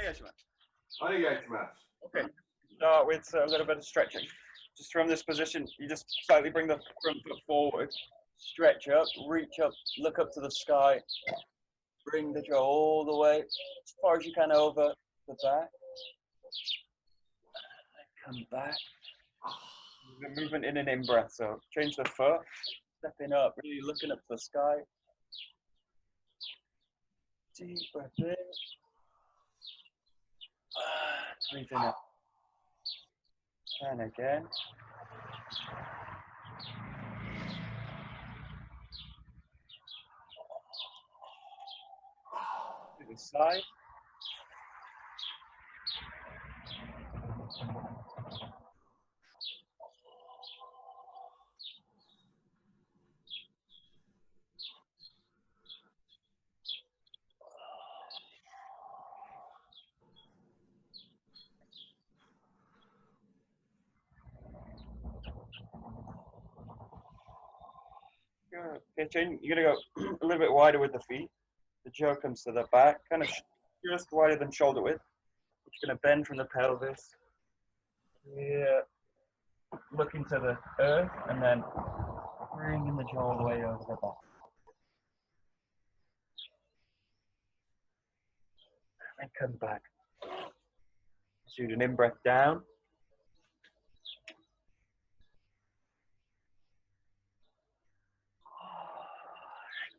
Okay, start with a little bit of stretching. Just from this position, you just slightly bring the front foot forward, stretch up, reach up, look up to the sky, bring the jaw all the way as far as you can over the back. Come back. The movement in and in breath. So change the foot, stepping up, really looking up to the sky. Deep breath in. Breathing up. And again. To the side. Okay, you're going to go a little bit wider with the feet. The jaw comes to the back, kind of just wider than shoulder width. You're going to bend from the pelvis. Yeah. Looking to the earth and then bringing the jaw all the way over the back. And come back. Shoot an in-breath down.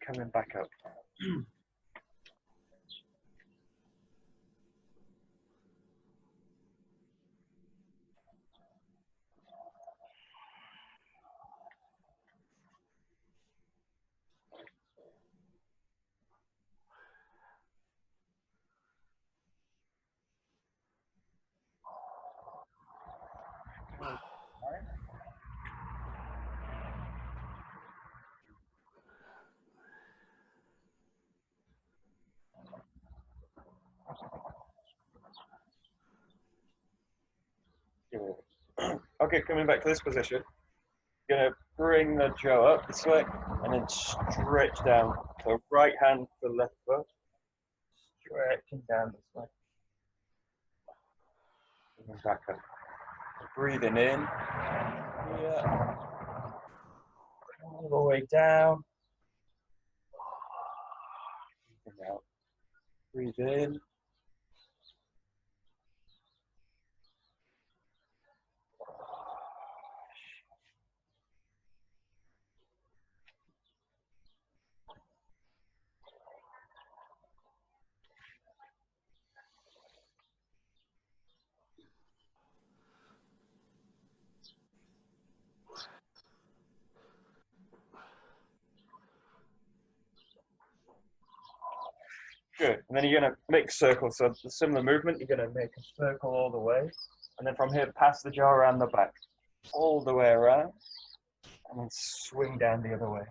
Coming back up. Okay, coming back to this position, you're going to bring the jaw up this way and then stretch down. So right hand to left foot, stretching down this way. And back up. Breathing in, yeah. All the way down. Breathing out. Breathe in. Good. And then you're going to make circles. So the similar movement, you're going to make a circle all the way. And then from here, pass the jaw around the back. All the way around. And then swing down the other way.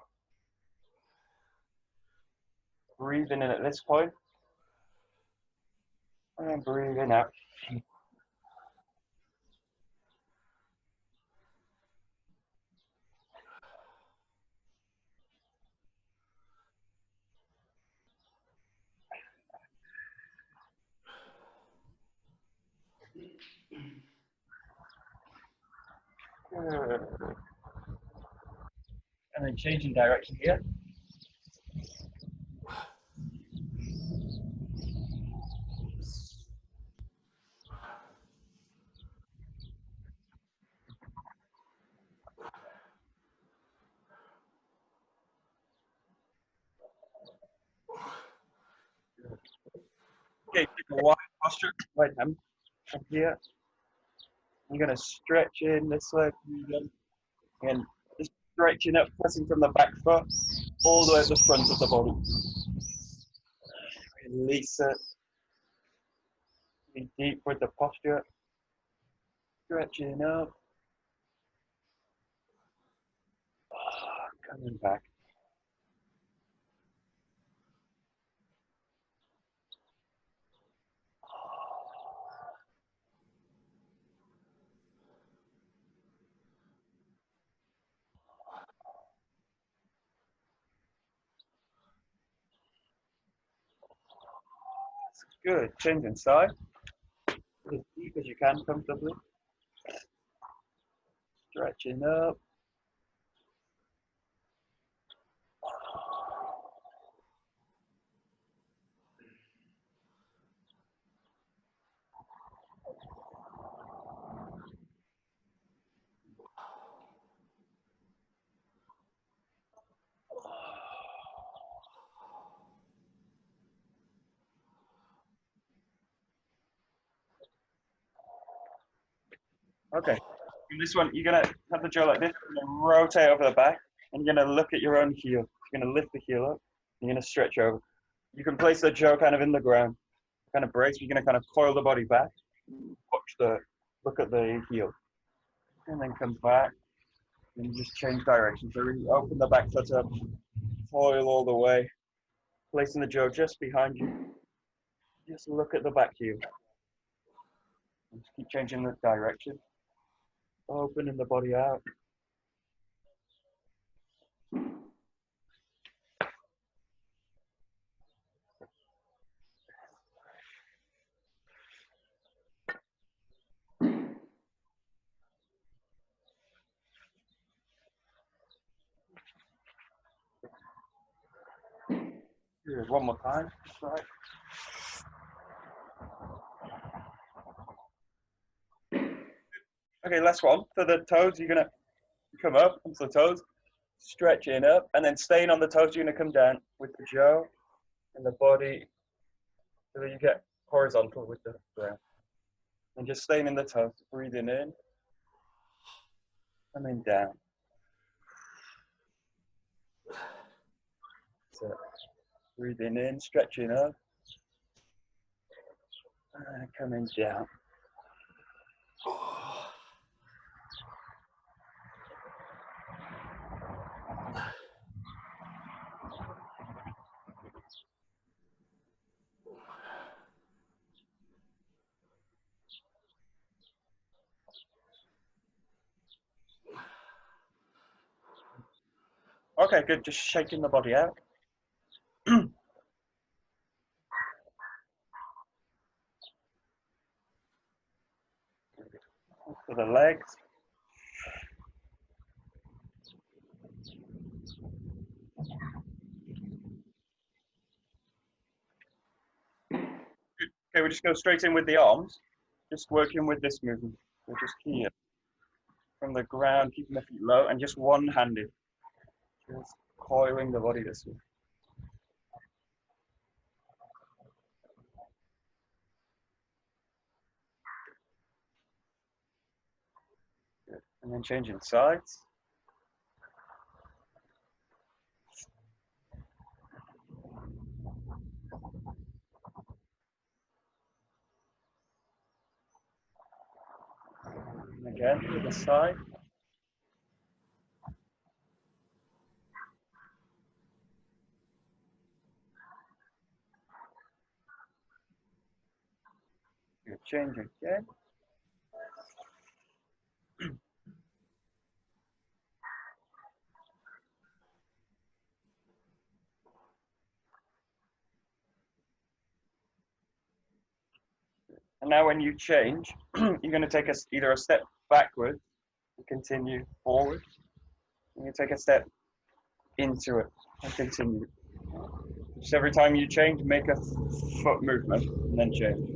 Breathing in at this point. And then breathing out. Good. And then changing direction here. Okay, take a wide posture, right hand from here. You're going to stretch in this way, and just stretching up, pressing from the back foot all the way to the front of the body. Release it. Be deep with the posture. Stretching up. Coming back. Good. Change inside. As deep as you can comfortably. Stretching up. Okay. In this one, you're gonna have the jaw like this. You're gonna rotate over the back, and you're gonna look at your own heel. You're gonna lift the heel up. You're gonna stretch over. You can place the jaw kind of in the ground, kind of brace. You're gonna kind of coil the body back, look at the heel, and then come back, and just change direction. So really open the back foot up, coil all the way, placing the jaw just behind you. Just look at the back heel. And just keep changing the direction, opening the body out. Good. One more time. That's right. Okay, last one. For the toes, you're gonna come up onto the toes, stretching up, and then staying on the toes, you're gonna come down with the jaw and the body so that you get horizontal with the ground. And just staying in the toes, breathing in, and then down. So, breathing in, stretching up, and coming down. Okay, good. Just shaking the body out. For the legs. Okay, we just go straight in with the arms. Just working with this movement. We're just here. From the ground, keeping the feet low, and just one-handed. Just coiling the body this way. Good. And then changing sides. And again, to the side. Good. Change again. And now when you change, you're going to take either a step backward and continue forward. And you take a step into it and continue. Just every time you change, make a foot movement and then change.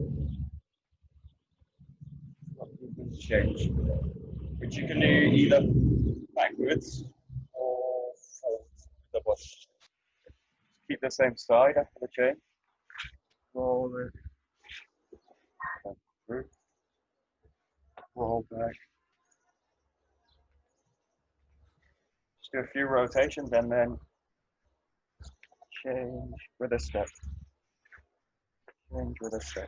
Change. Which you can do either backwards or forward. Keep the same side after the change. Roll it. Through. Roll back. Just do a few rotations and then change with a step. Change with a step.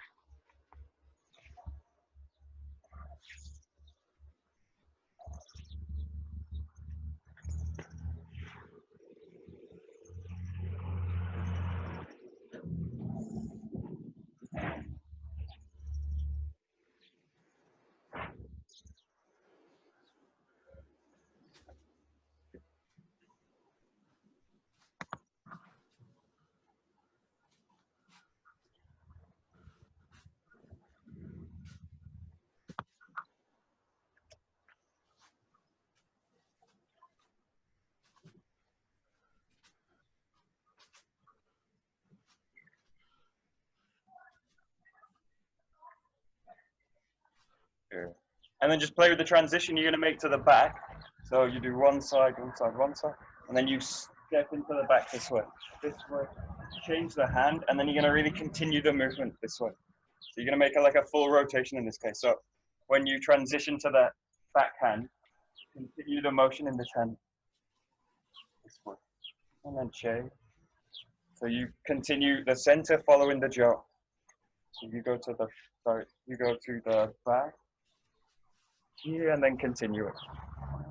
And then just play with the transition you're going to make to the back. So you do one side, and then you step into the back this way, change the hand, and then you're going to really continue the movement this way. So you're going to make it like a full rotation in this case. So when you transition to that back hand, continue the motion in this hand this way, and then change. So you continue the center following the jaw. So you go to the back here, and then continue it. Right.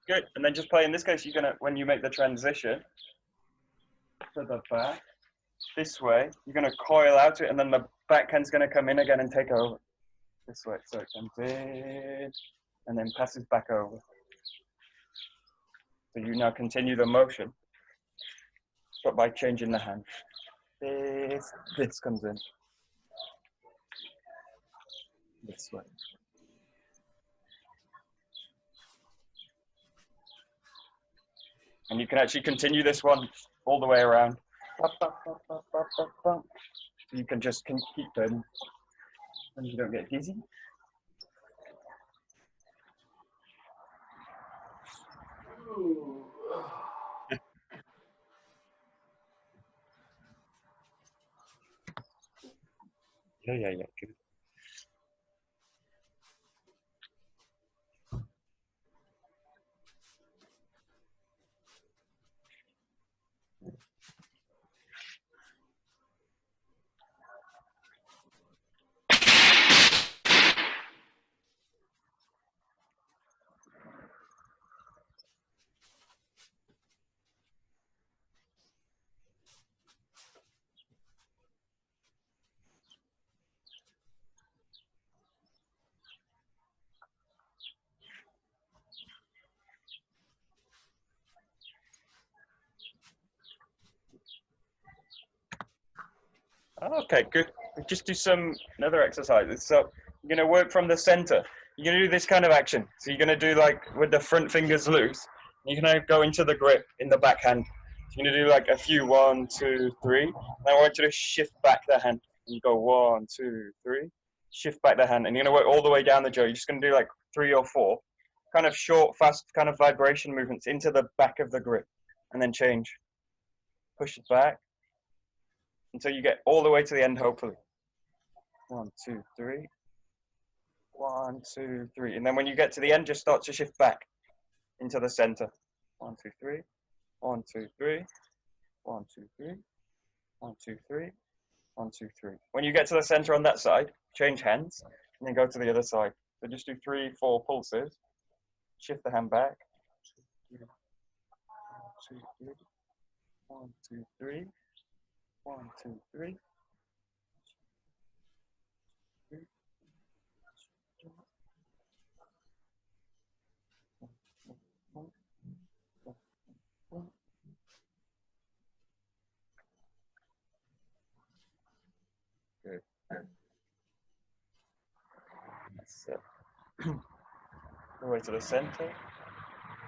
Good, and then just play, in this case, you're gonna, when you make the transition to the back, this way, you're gonna coil out it, and then the backhand's gonna come in again and take over. This way, so it comes in, and then passes back over. So you now continue the motion, but by changing the hand. This comes in. This way. And you can actually continue this one all the way around. You can just keep them, and you don't get dizzy. Yeah, good. Okay, good. Just do another exercise. So you're gonna work from the center. You're gonna do this kind of action. So you're gonna do like with the front fingers loose. You're gonna go into the grip in the back hand. So you're gonna do like a few 1, 2, 3. And I want you to shift back the hand. And you go 1, 2, 3. Shift back the hand, and you're gonna work all the way down the jaw. You're just gonna do like 3 or 4, kind of short, fast, kind of vibration movements into the back of the grip, and then change. Push it back until you get all the way to the end, hopefully. 1, 2, 3. 1, 2, 3. And then when you get to the end, just start to shift back into the center. 1, 2, 3. 1, 2, 3. 1, 2, 3. 1, 2, 3. 1, 2, 3. When you get to the center on that side, change hands, and then go to the other side. So just do 3, 4 pulses. Shift the hand back. 1, 2, 3. 1, 2, 3. 1, 2, 3. Good. So, all the way to the center.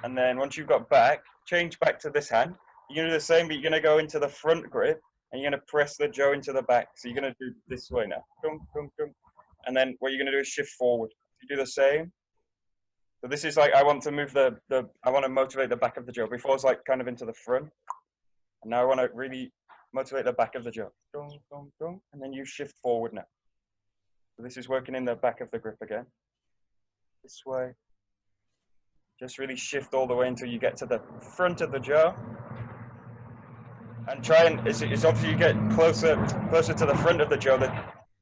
And then once you've got back, change back to this hand. You're going to do the same, but you're going to go into the front grip, and you're going to press the jaw into the back. So you're going to do this way now. And then what you're going to do is shift forward. You do the same. So this is like, I want to move I want to motivate the back of the jaw. Before it's like kind of into the front. And now I want to really motivate the back of the jaw. And then you shift forward now. So this is working in the back of the grip again. This way. Just really shift all the way until you get to the front of the jaw. And try and, it's obviously you get closer to the front of the jaw,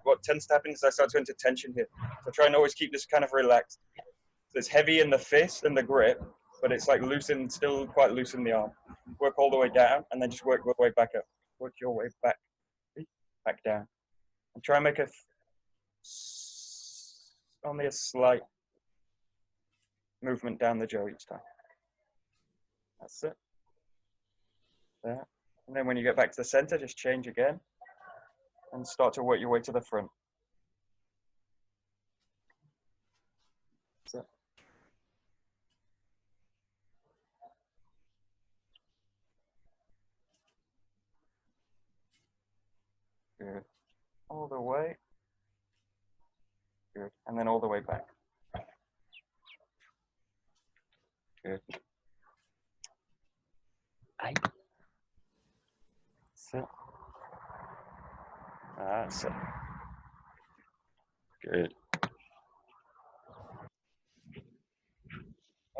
what tends to happen is I start to enter tension here. So try and always keep this kind of relaxed. So it's heavy in the fist and the grip, but it's like loosened, still quite loose in the arm. Work all the way down, and then just work your way back up. Work your way back down, and try and make only a slight movement down the jaw each time. That's it. There. And then when you get back to the center, just change again and start to work your way to the front. That's it. Good. All the way. Good. And then all the way back. Good. That's it. That's it. Good.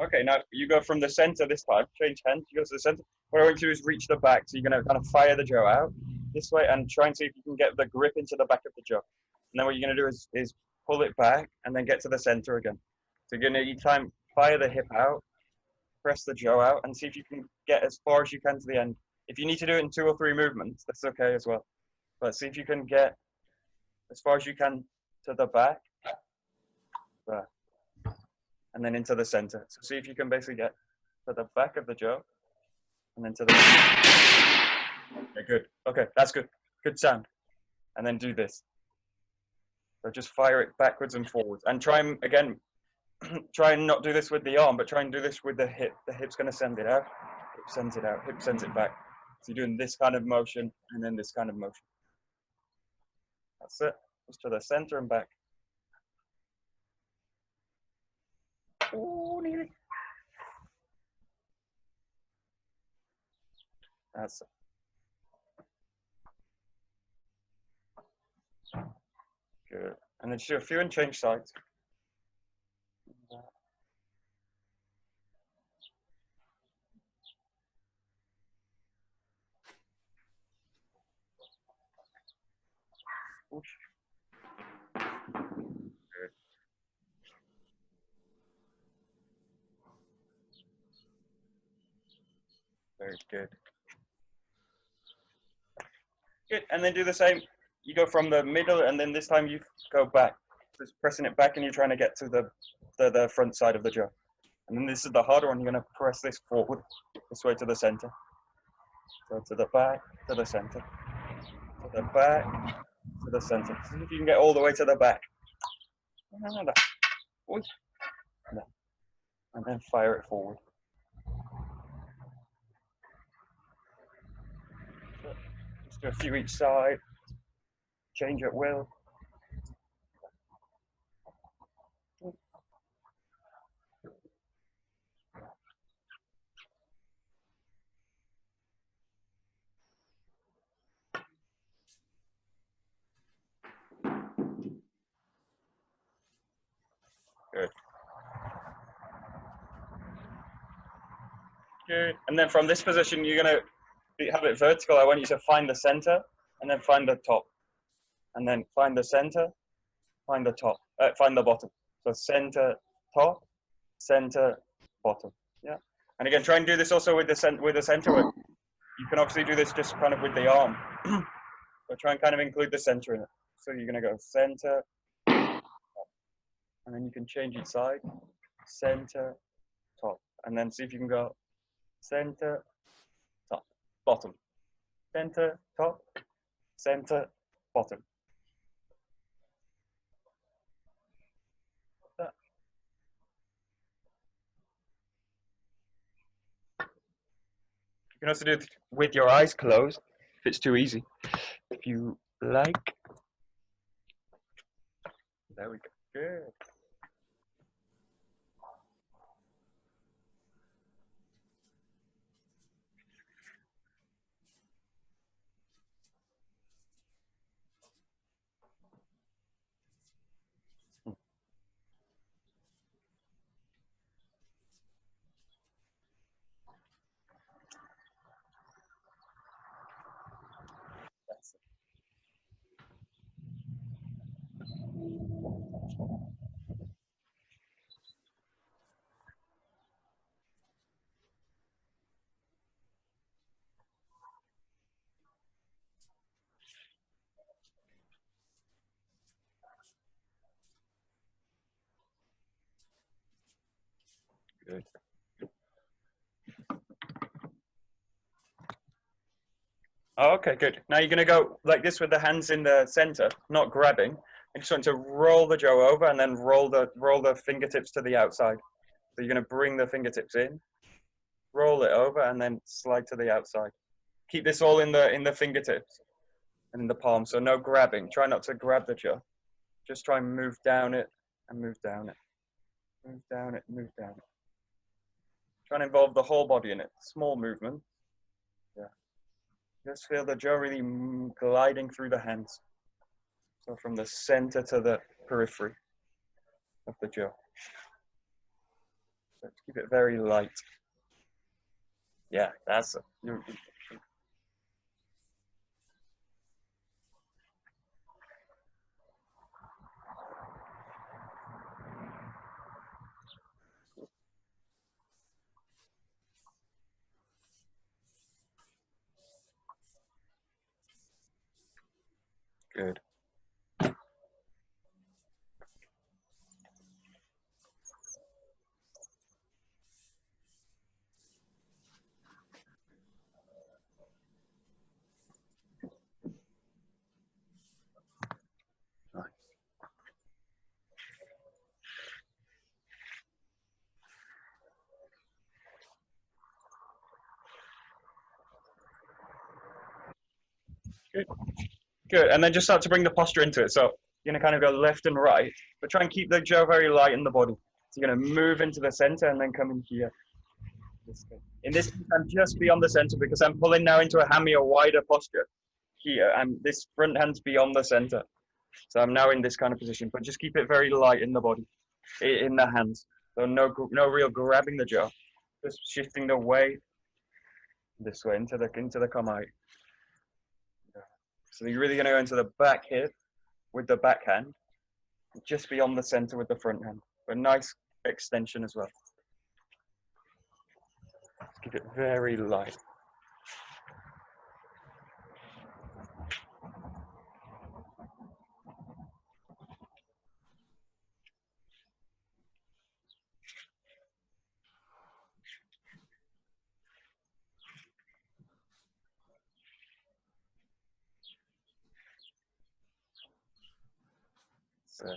Okay, now you go from the center this time. Change hands. You go to the center. What I want you to do is reach the back. So you're going to kind of fire the jaw out this way and try and see if you can get the grip into the back of the jaw. And then what you're going to do is pull it back and then get to the center again. So you're going to each time fire the hip out, press the jaw out, and see if you can get as far as you can to the end. If you need to do it in 2 or 3 movements, that's okay as well. But see if you can get as far as you can to the back, there, and then into the center. So see if you can basically get to the back of the jaw, and then to the. Okay, good. Okay, that's good. Good sound. And then do this. So just fire it backwards and forwards, and try and again. Try and not do this with the arm, but try and do this with the hip. The hip's going to send it out. Hip sends it out. Hip sends it back. So you're doing this kind of motion and then this kind of motion. That's it. Just to the center and back. Oh, nearly. That's it. Good. And then just do a few and change sides. Good. Very good. Good. And then do the same. You go from the middle, and then this time you go back. Just pressing it back, and you're trying to get to the front side of the jaw. And then this is the harder one. You're going to press this forward, this way to the center. So to the back, to the center. To the back, to the center. See if you can get all the way to the back. And then fire it forward. Just do a few each side. Change at will. Good. Good. And then from this position, you're going to have it vertical. I want you to find the center and then find the top. And then find the center, find the top, find the bottom. So center, top, center, bottom. Yeah. And again, try and do this also with the center work. You can obviously do this just kind of with the arm, but try and kind of include the center in it. So you're going to go center, top. And then you can change each side, center, top, and then see if you can go center, top, bottom, center, top, center, bottom. You can also do it with your eyes closed if it's too easy. If you like. There we go. Good. That's it. Good. Oh, okay, good. Now you're going to go like this with the hands in the center, not grabbing. I just want to roll the jaw over and then roll the fingertips to the outside. So you're going to bring the fingertips in, roll it over, and then slide to the outside. Keep this all in the fingertips and in the palm. So no grabbing. Try not to grab the jaw. Just try and move down it and move down it. Move down it, move down it. Try and involve the whole body in it. Small movement. Yeah. Just feel the jaw really gliding through the hands. So from the center to the periphery of the jaw. So keep it very light. Yeah, that's it. Good. Nice. Good. Good. And then just start to bring the posture into it. So you're going to kind of go left and right, but try and keep the jaw very light in the body. So you're going to move into the center and then come in here. In this case, I'm just beyond the center because I'm pulling now into a hammy or wider posture here, and this front hand's beyond the center. So I'm now in this kind of position, but just keep it very light in the body, in the hands. So no real grabbing the jaw, just shifting the weight this way into the kamai. So you're really going to go into the back hip with the back hand, just beyond the center with the front hand. A nice extension as well. Just keep it very light. So,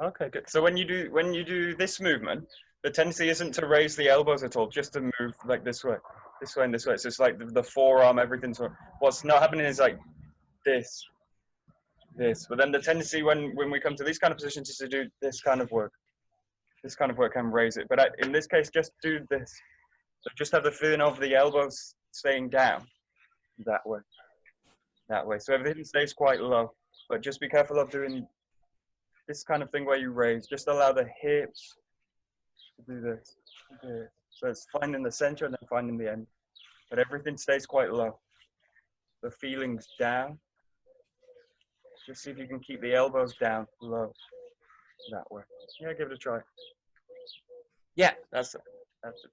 okay, good. So when you do this movement, the tendency isn't to raise the elbows at all, just to move like this way and this way. So it's like the forearm, everything's. What's not happening is like this. But then the tendency when we come to these kind of positions is to do this kind of work. This kind of work and raise it. But in this case, just do this. So just have the feeling of the elbows staying down that way. So everything stays quite low. But just be careful of doing this kind of thing where you raise. Just allow the hips to do this. So it's finding the center and then finding the end. But everything stays quite low. The feeling's down. Just see if you can keep the elbows down low that way. Yeah, give it a try. Yeah, that's it. That's it.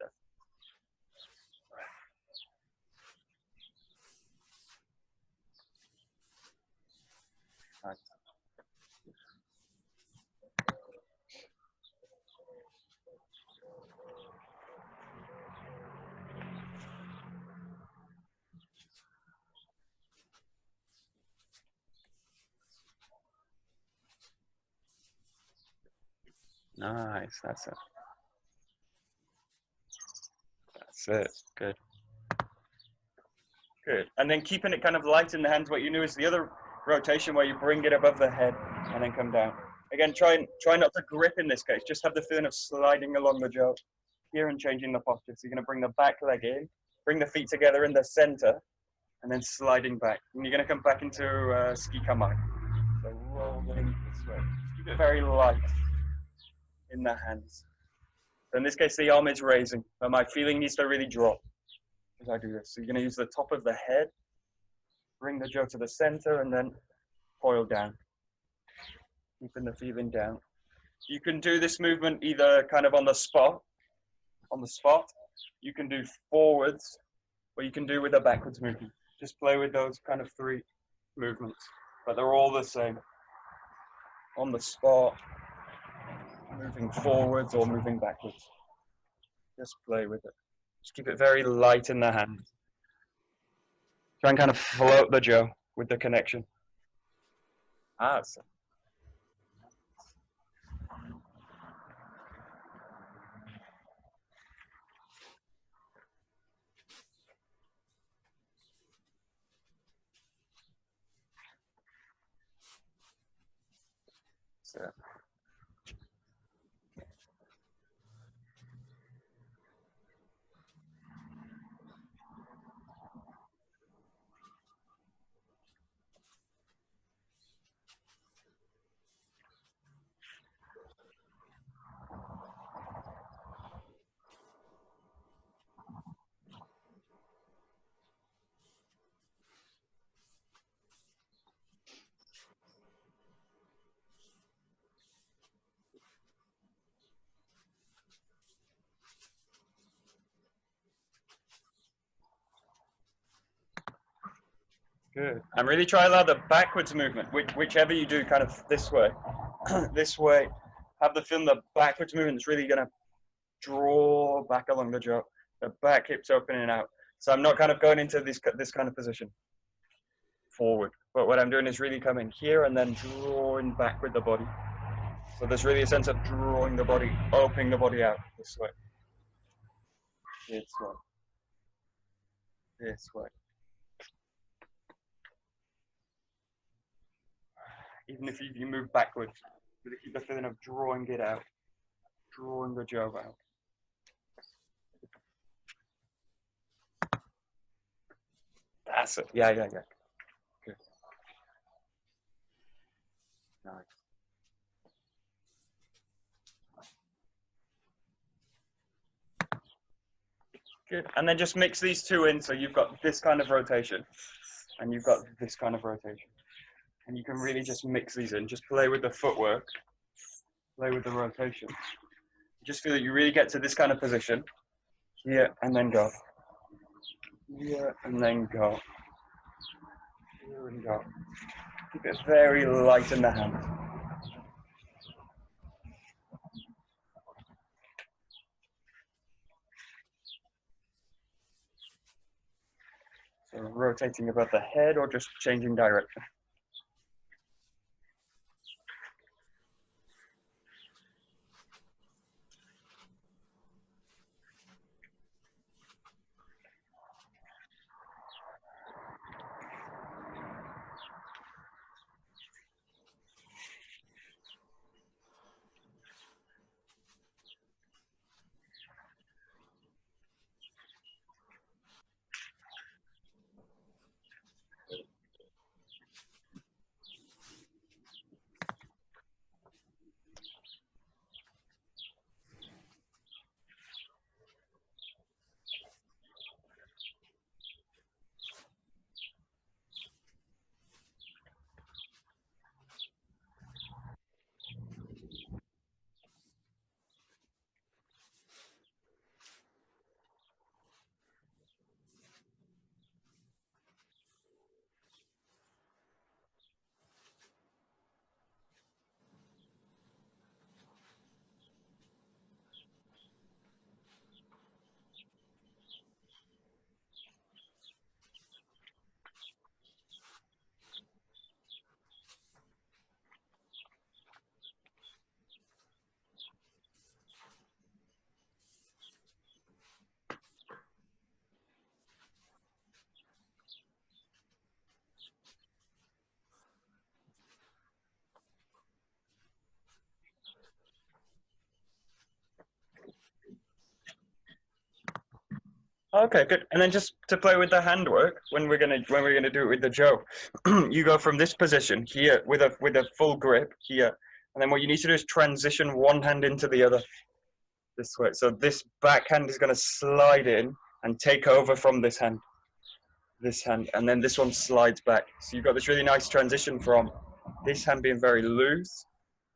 Nice. Nice. That's it. That's it. Good. Good. And then keeping it kind of light in the hands. What you do is the other rotation where you bring it above the head and then come down. Again, try not to grip in this case. Just have the feeling of sliding along the jaw here and changing the posture. So you're going to bring the back leg in, bring the feet together in the center, and then sliding back. And you're going to come back into ski kamai. So rolling this way. Keep it very light in the hands. So in this case, the arm is raising, but my feeling needs to really drop as I do this. So you're going to use the top of the head, bring the jaw to the center, and then coil down. Keeping the feeling down. You can do this movement either kind of on the spot. You can do forwards, or you can do with a backwards movement. Just play with those kind of 3 movements, but they're all the same. On the spot, moving forwards or moving backwards. Just play with it. Just keep it very light in the hand. Try and kind of float the jaw with the connection. So. Good. And really try allow the backwards movement, whichever you do, kind of this way. This way. Have the feeling the backwards movement is really going to draw back along the jaw. The back hips opening out. So I'm not kind of going into this kind of position forward. But what I'm doing is really coming here and then drawing back with the body. So there's really a sense of drawing the body, opening the body out this way. This way. This way. Even if you move backwards, really keep the feeling of drawing it out, drawing the jaw out. That's it. Yeah. Good. Nice. Good. And then just mix these 2 in. So you've got this kind of rotation, and you've got this kind of rotation. And you can really just mix these in. Just play with the footwork, play with the rotation. Just feel that you really get to this kind of position. Here and then go. Here and then go. Here and go. Keep it very light in the hand. So rotating above the head or just changing direction. Okay, good. And then just to play with the handwork, when we're gonna do it with the Joe, you go from this position here with a full grip here, and then what you need to do is transition one hand into the other this way. So this backhand is gonna slide in and take over from this hand, and then this one slides back. So you've got this really nice transition from this hand being very loose,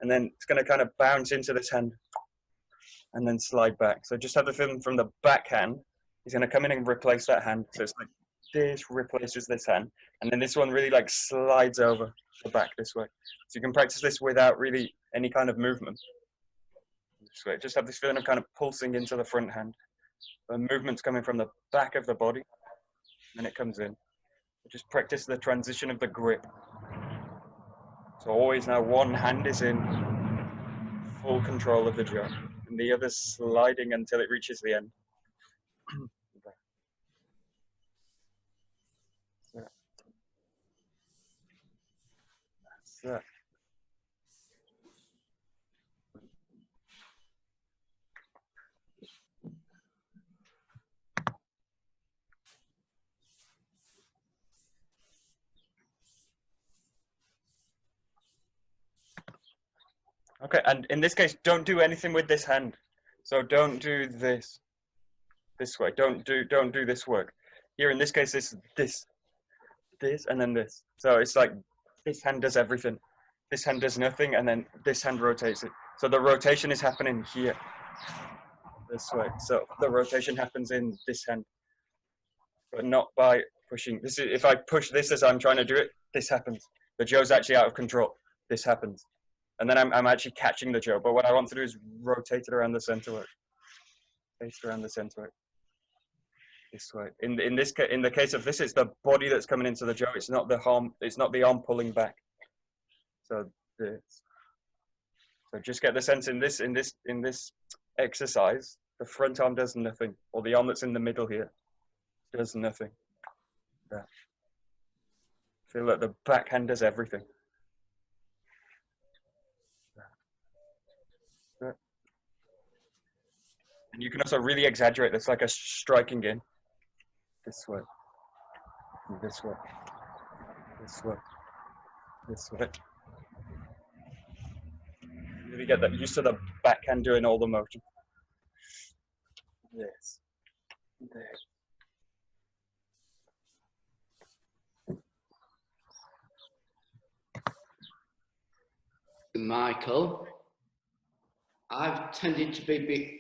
and then it's gonna kind of bounce into this hand, and then slide back. So just have the feeling from the backhand. He's going to come in and replace that hand. So it's like this replaces this hand. And then this one really like slides over the back this way. So you can practice this without really any kind of movement. This way. Just have this feeling of kind of pulsing into the front hand. The movement's coming from the back of the body. And it comes in. Just practice the transition of the grip. So always now one hand is in full control of the jaw. And the other sliding until it reaches the end. That's that. Okay, and in this case, don't do anything with this hand. So don't do this way. Don't do this work. Here in this case, this, and then this. So it's like this hand does everything. This hand does nothing, and then this hand rotates it. So the rotation is happening here, this way. So the rotation happens in this hand, but not by pushing. This is if I push this as I'm trying to do it, this happens. The Joe's actually out of control. This happens. And then I'm actually catching the Joe. But what I want to do is rotate it around the center work. Rotate it around the center work. This way. In the case of this, it's the body that's coming into the Joe. It's not the arm. It's not the arm pulling back. So this. So just get the sense in this exercise, the front arm does nothing, or the arm that's in the middle here does nothing. There. Feel like the backhand does everything. And you can also really exaggerate this, like a striking in. This way, this way, this way, this way. Really get that used to the backhand doing all the motion. This, this. Michael, I've tended to be a bit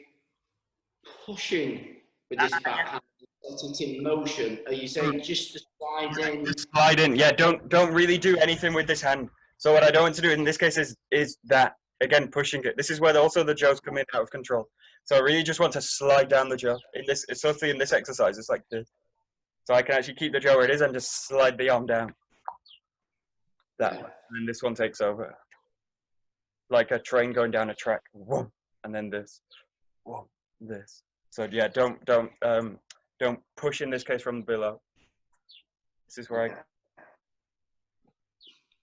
pushing with this backhand, set it in motion. Are you saying just to slide in? Just slide in, yeah. Don't really do anything with this hand. So what I don't want to do in this case is that again pushing it. This is where also the Joes come in out of control. So I really just want to slide down the Joe. In this, especially in this exercise, it's like this. So I can actually keep the Joe where it is and just slide the arm down. That way. And then this one takes over. Like a train going down a track. Whoom, and then this. Whoom, this. So yeah, don't push in this case from below. This is where I.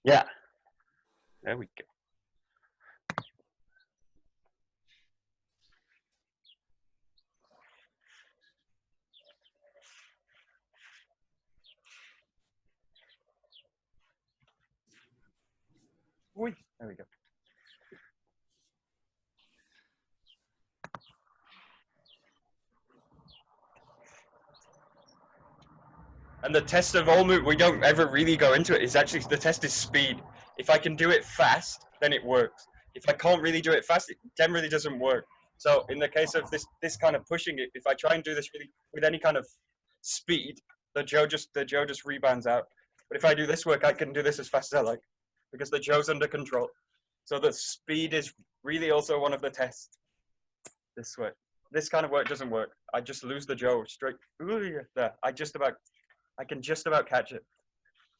Yeah. There we go. Whee, there we go. And the test of all move, we don't ever really go into it. Is actually the test is speed. If I can do it fast, then it works. If I can't really do it fast, it generally doesn't work. So in the case of this kind of pushing it, if I try and do this really with any kind of speed, the Joe just rebounds out. But if I do this work, I can do this as fast as I like because the Joe's under control. So the speed is really also one of the tests. This way. This kind of work doesn't work. I just lose the Joe straight there. I can just about catch it.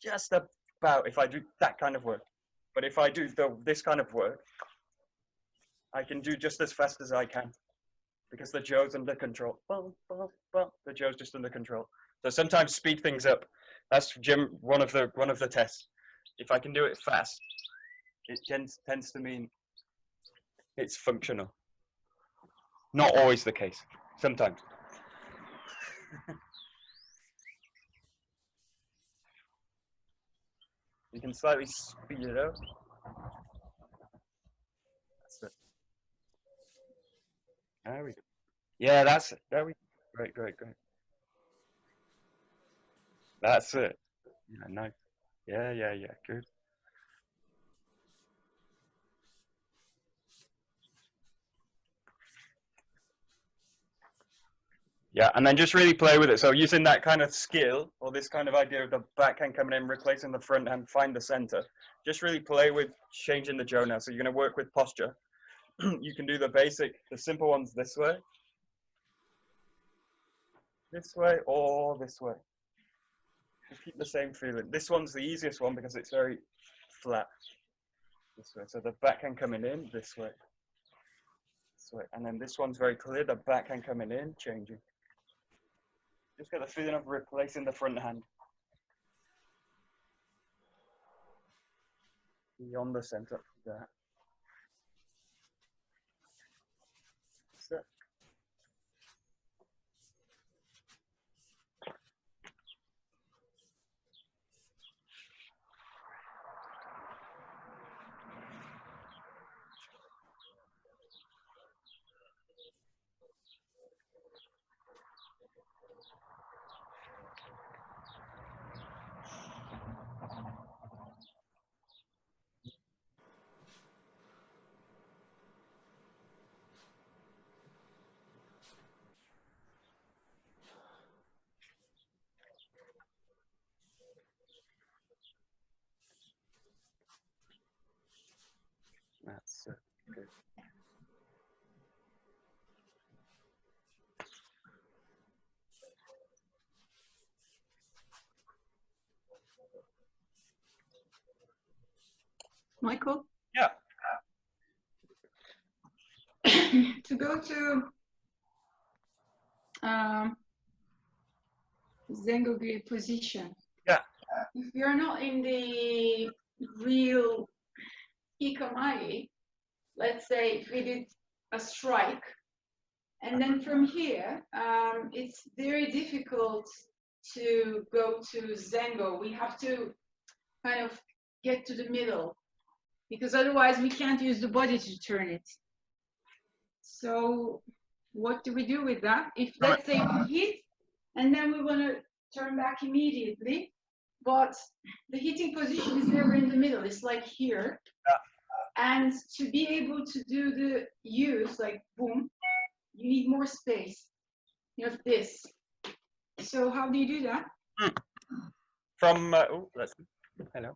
Just about if I do that kind of work. But if I do this kind of work, I can do just as fast as I can because the Joe's under control. The Joe's just under control. So sometimes speed things up. That's one of the tests. If I can do it fast, it tends to mean it's functional. Not always the case. Sometimes. You can slightly speed it up. That's it. There we go. Yeah, that's it. There we go. Great, great, great. That's it. Yeah, nice. Yeah, yeah, yeah. Good. Yeah, and then just really play with it. So using that kind of skill or this kind of idea of the backhand coming in, replacing the front hand, find the center. Just really play with changing the jo now. So you're going to work with posture. You can do the basic, the simple ones this way, or this way. Just keep the same feeling. This one's the easiest one because it's very flat. This way. So the backhand coming in, this way. This way. And then this one's very clear, the backhand coming in, changing. Just get the feeling of replacing the front hand. Beyond the center. There. That's it. That's it. Good. Michael? Yeah. To go to Zengogi position. Yeah. If you're not in the real Ikamai, let's say if we did a strike, and then from here, it's very difficult to go to Zengo. We have to kind of get to the middle because otherwise we can't use the body to turn it. So what do we do with that? If let's say we hit and then we want to turn back immediately, but the hitting position is never in the middle, it's like here. And to be able to do the use, like boom, you need more space. You have this. So how do you do that? From, oh, let's, hello.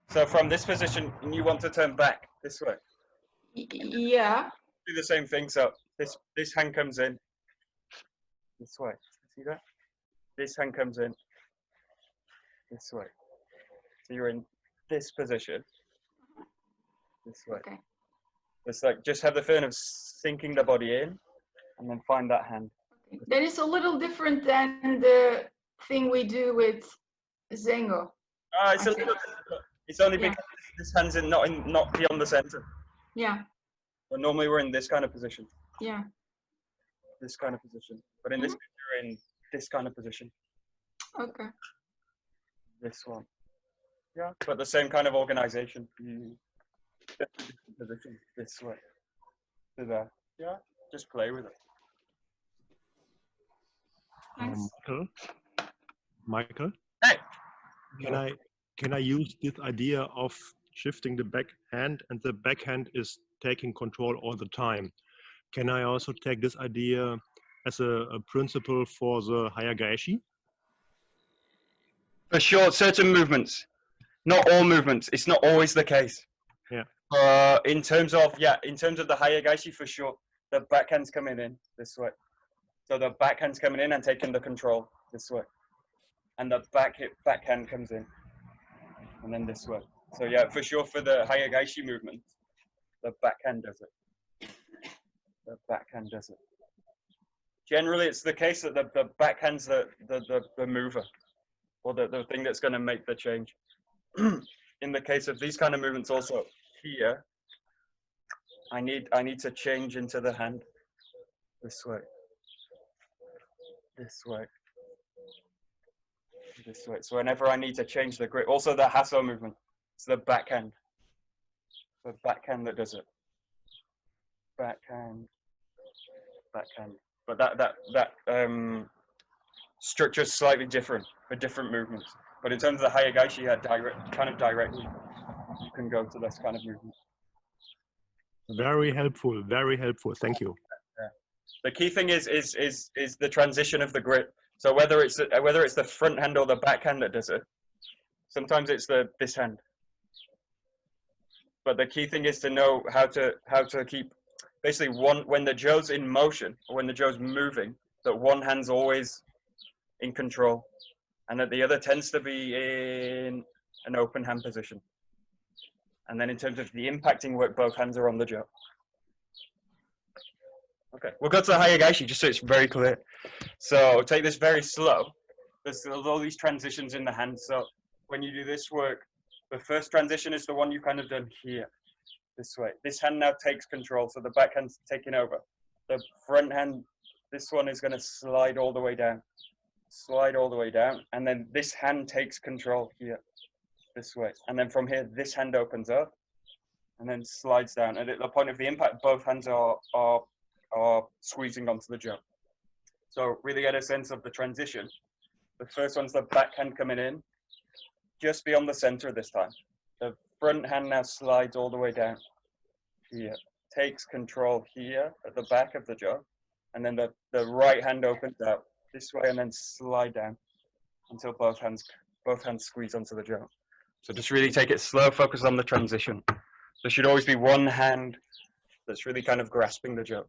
So from this position, you want to turn back this way. Yeah. Do the same thing. So this hand comes in this way. See that? This hand comes in this way. So you're in this position this way. Okay. It's like just have the feeling of sinking the body in, and then find that hand. Okay. That is a little different than the thing we do with Zengo. It's a little. It's only because this hand's not beyond the center. Yeah. But normally we're in this kind of position. Yeah. This kind of position. But in this case, you're in this kind of position. Okay. This one. Yeah. But the same kind of organization. You get to the position this way. To there. Yeah. Just play with it. Thanks. Michael? Hey! Can I use this idea of shifting the backhand and the backhand is taking control all the time? Can I also take this idea as a principle for the Hayagaeshi? For sure, certain movements. Not all movements. It's not always the case. Yeah. In terms of the Hayagaeshi, for sure, the backhand's coming in this way. So the backhand's coming in and taking the control this way. And the backhand comes in. And then this way. So yeah, for sure for the Hayagaeshi movement, the backhand does it. The backhand does it. Generally, it's the case that the backhand's the mover, or the thing that's going to make the change. In the case of these kind of movements also, here, I need to change into the hand this way, this way, this way. So whenever I need to change the grip, also the hasso movement, it's the backhand that does it. Backhand, backhand. But that structure is slightly different for different movements. But in terms of the Hayagashi, yeah, directly, you can go to this kind of movement. Very helpful. Very helpful. Thank you. Yeah. The key thing is the transition of the grip. So whether it's the front hand or the back hand that does it, sometimes it's this hand. But the key thing is to know how to keep basically when the Joe's in motion or when the Joe's moving, that one hand's always in control, and that the other tends to be in an open hand position. And then in terms of the impacting work, both hands are on the Joe. Okay, we'll go to the Hayagashi just so it's very clear. So take this very slow. There's all these transitions in the hand. So when you do this work, the first transition is the one you've kind of done here, this way. This hand now takes control, so the back hand's taking over. The front hand, this one is going to slide all the way down. Slide all the way down, and then this hand takes control here, this way. And then from here, this hand opens up and then slides down. And at the point of the impact, both hands are squeezing onto the jump. So really get a sense of the transition. The first one's the back hand coming in, just beyond the center this time. The front hand now slides all the way down here, takes control here at the back of the jump, and then the right hand opens out this way and then slide down until both hands squeeze onto the jump. So just really take it slow, focus on the transition. There should always be one hand that's really kind of grasping the jump.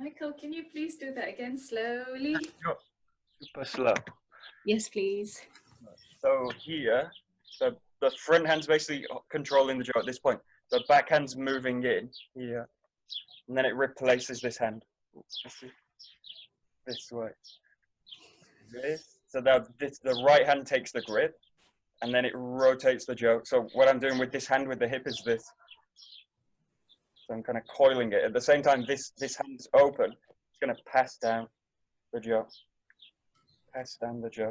Michael, can you please do that again slowly? Sure. Super slow. Yes, please. So here, the front hand's basically controlling the jaw at this point. The back hand's moving in here, and then it replaces this hand. This way. This. So now the right hand takes the grip, and then it rotates the jaw. So what I'm doing with this hand with the hip is this. So I'm kind of coiling it. At the same time, this hand's open. It's going to pass down the jaw. Pass down the jaw.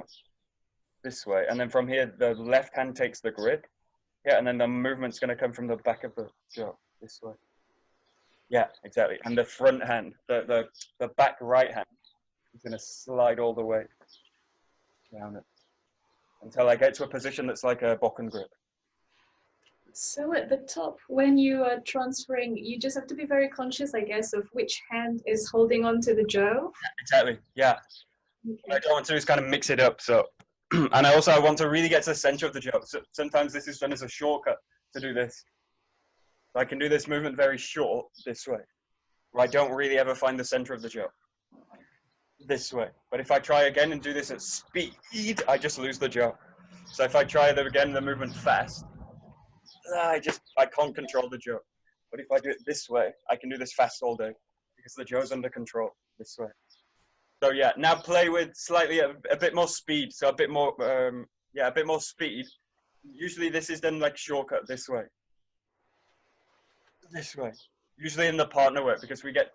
This way. And then from here, the left hand takes the grip. Yeah, and then the movement's going to come from the back of the jaw. This way. Yeah, exactly. And the front hand, the back right hand, is going to slide all the way down it until I get to a position that's like a bokken grip. So at the top, when you are transferring, you just have to be very conscious, I guess, of which hand is holding on to the jaw. Exactly, yeah. Okay. What I don't want to do is kind of mix it up. So, and I want to really get to the center of the jaw. So sometimes this is done as a shortcut to do this. I can do this movement very short this way, where I don't really ever find the center of the jaw. This way. But if I try again and do this at speed, I just lose the jaw. So if I try again the movement fast, I can't control the jaw. But if I do it this way, I can do this fast all day because the jaw's under control this way. So yeah, now play with slightly a bit more speed. So a bit more, a bit more speed. Usually this is done like shortcut this way. This way. Usually in the partner work because we get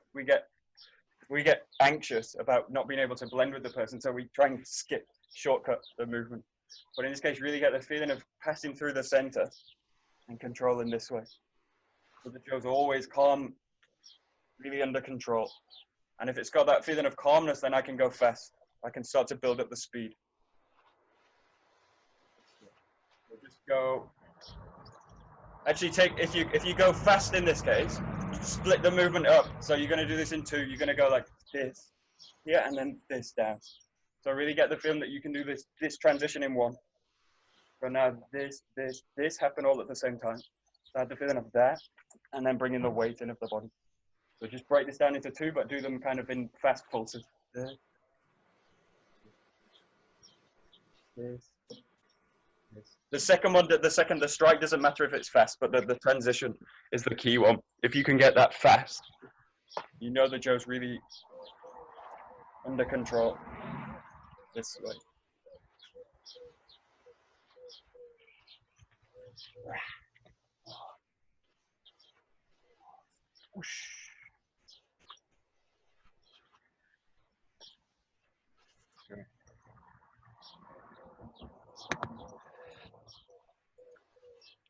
anxious about not being able to blend with the person, so we try and skip shortcut the movement. But in this case, really get the feeling of passing through the center and controlling this way. So the jaw's always calm, really under control. And if it's got that feeling of calmness, then I can go fast. I can start to build up the speed. So just go. Actually, if you go fast in this case, split the movement up. So you're going to do this in two. You're going to go like this, here, and then this down. So really get the feeling that you can do this transition in one. So now this happen all at the same time. So I have the feeling of that, and then bringing the weight in of the body. So just break this down into two, but do them kind of in fast pulses. This. The second one, the second, the strike doesn't matter if it's fast, but the transition is the key one. If you can get that fast, you know the Joe's really under control. This way. Whoosh.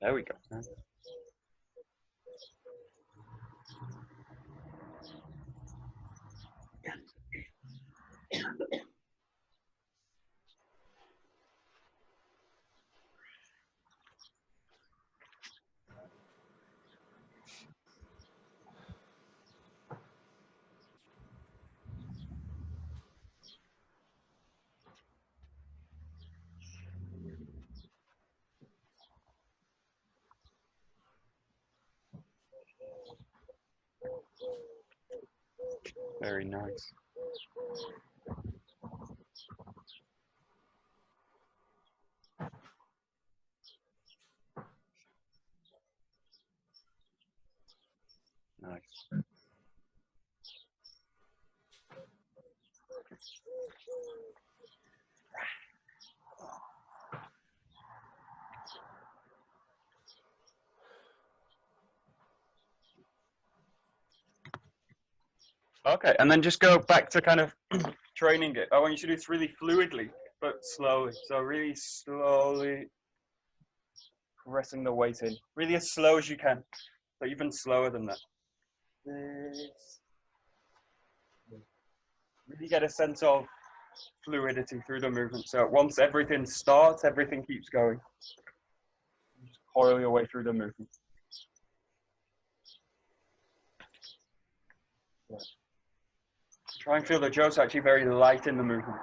There we go. Very nice. Nice. Okay, and then just go back to kind of training it. I want you to do this really fluidly, but slowly. So really slowly pressing the weight in. Really as slow as you can, but even slower than that. This. Really get a sense of fluidity through the movement. So once everything starts, everything keeps going. Just coil your way through the movement. Yeah. Try and feel the Joe's actually very light in the movement.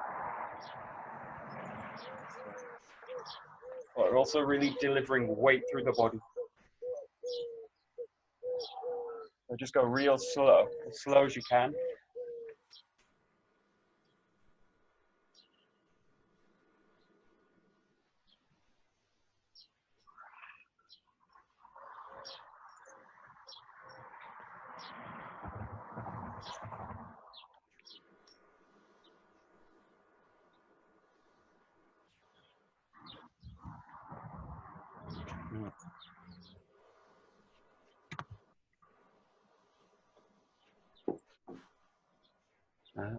But also really delivering weight through the body. So just go real slow, as slow as you can. Nice.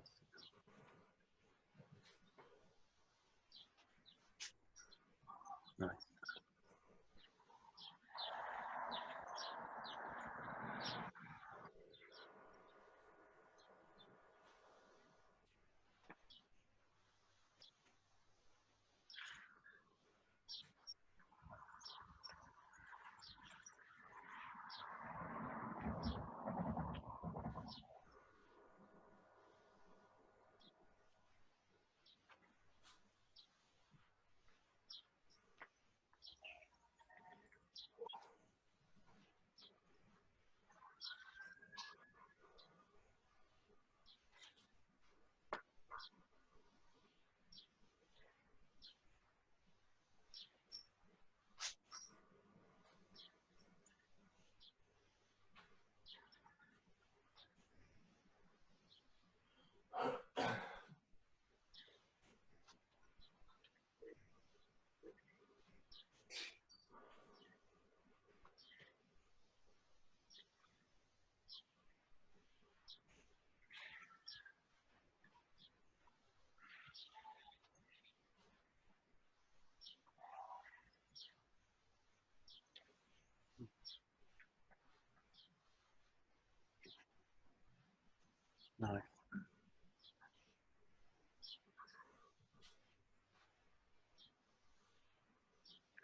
Nice.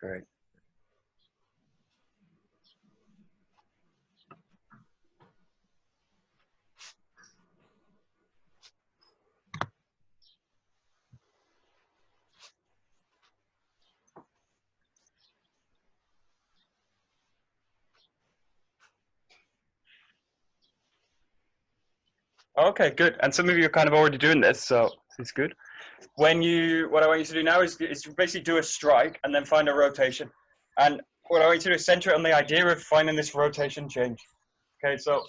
Great. Okay, good. And some of you are kind of already doing this, so It's good. What I want you to do now is basically do a strike and then find a rotation. And what I want you to do is center it on the idea of finding this rotation change. Okay, so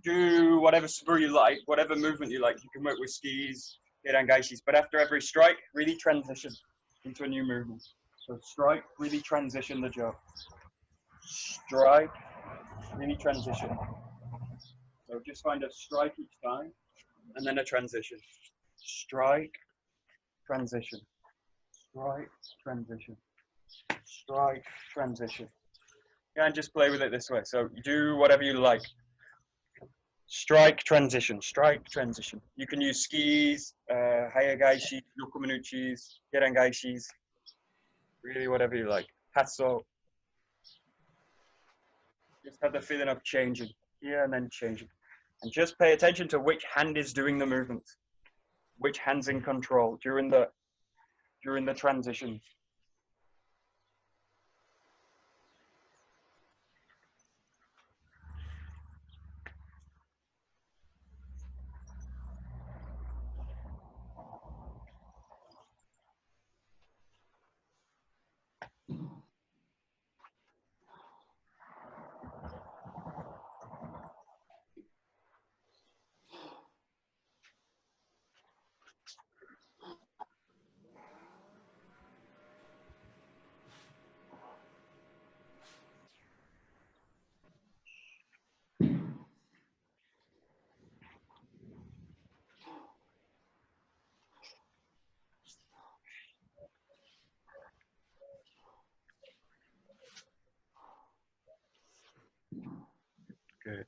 do whatever sprue you like, whatever movement you like. You can work with skis, hirangaishis, but after every strike, really transition into a new movement. So strike, really transition the joke. Strike, really transition. So just find a strike each time, and then a transition. Strike, transition. Strike, transition. Strike, transition. Yeah, and just play with it this way. So do whatever you like. Strike, transition, strike, transition. You can use skis, hayagaishi, yokomanuchis, hirangaishis, really whatever you like. Hasso. Just have the feeling of changing here and then changing. And just pay attention to which hand is doing the movement, which hand's in control during the transition. Good.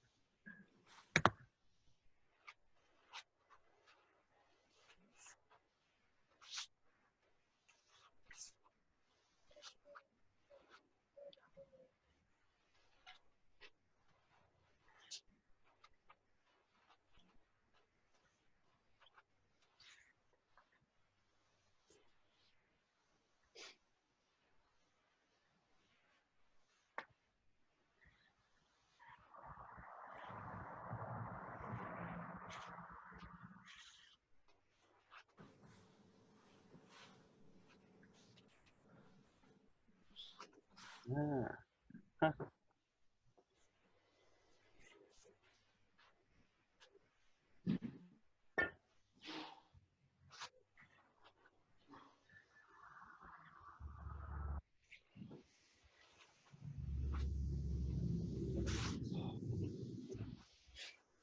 Ah.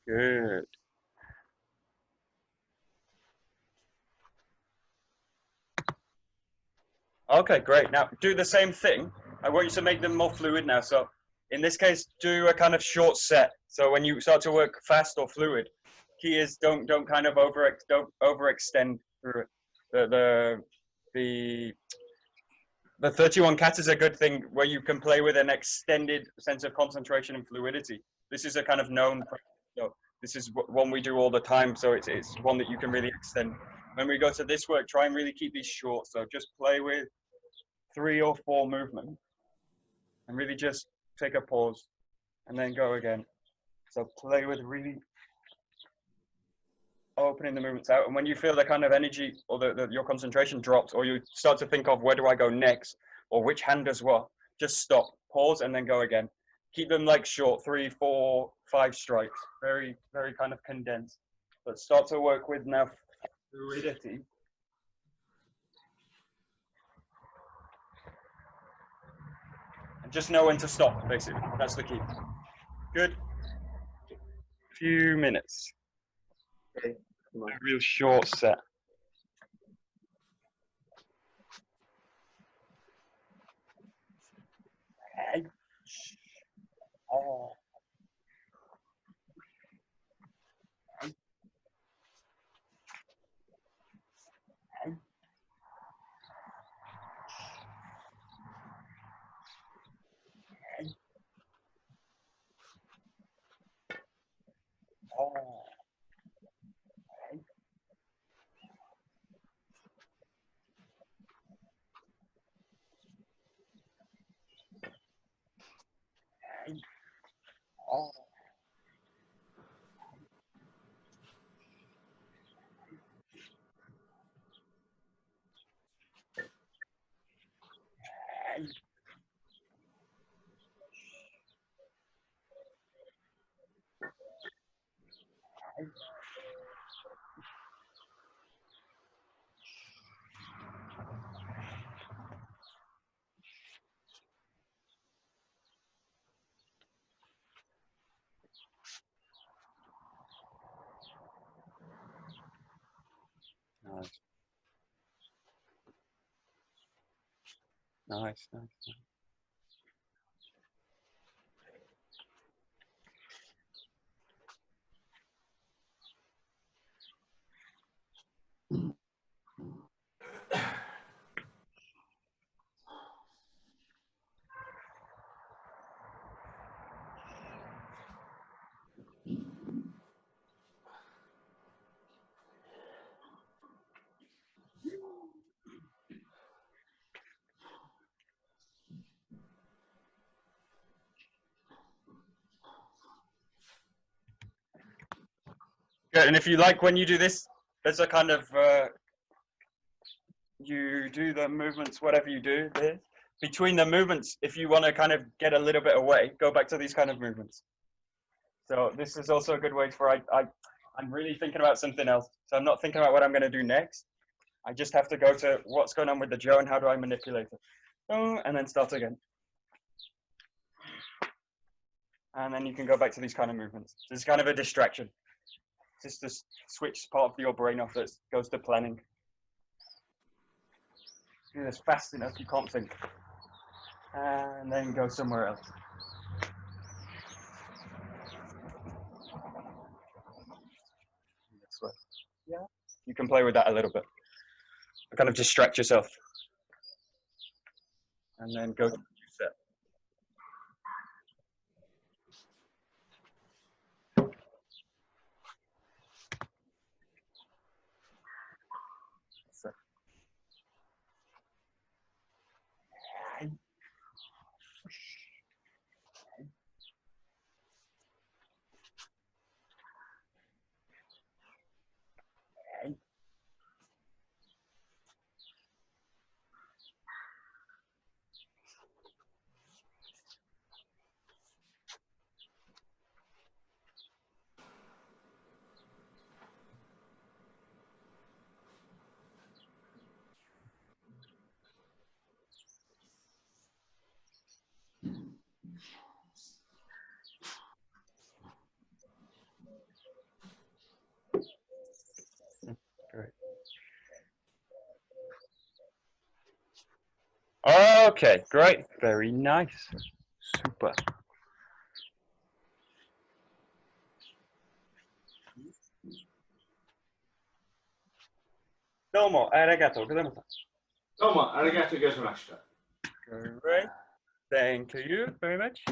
Good. Okay, great. Now do the same thing. I want you to make them more fluid now. So in this case, do a kind of short set. So when you start to work fast or fluid, key is don't kind of overextend through it. The 31 kata is a good thing where you can play with an extended sense of concentration and fluidity. This is a kind of known practice. So this is one we do all the time. So it's one that you can really extend. When we go to this work, try and really keep these short. So just play with 3 or 4 movements and really just take a pause and then go again. So play with really opening the movements out. And when you feel the kind of energy or your concentration drops, or you start to think of where do I go next or which hand does what, just stop, pause, and then go again. Keep them like short, 3, 4, 5 strikes, very, very kind of condensed. But start to work with now fluidity. And just know when to stop, basically. That's the key. Good. Few minutes. Okay. A real short set. Hey. Oh. Hey. Hey. Hey. Oh. Hey. Hey. Oh. Nice. Nice, nice. Good. And if you like, when you do this, there's a kind of you do the movements, whatever you do there. Between the movements, if you want to kind of get a little bit away, go back to these kind of movements. So this is also a good way for I'm really thinking about something else. So I'm not thinking about what I'm going to do next. I just have to go to what's going on with the jaw and how do I manipulate it. Oh, and then start again. And then you can go back to these kind of movements. So it's kind of a distraction. Just to switch part of your brain off that goes to planning. Do this fast enough, you can't think. And then go somewhere else. This way. Yeah. You can play with that a little bit. Kind of distract yourself. And then go to the new set. So. Great. Okay, great. Very nice. Super. どうもありがとうございました。どうもありがとうございました。 Great. Thank you very much.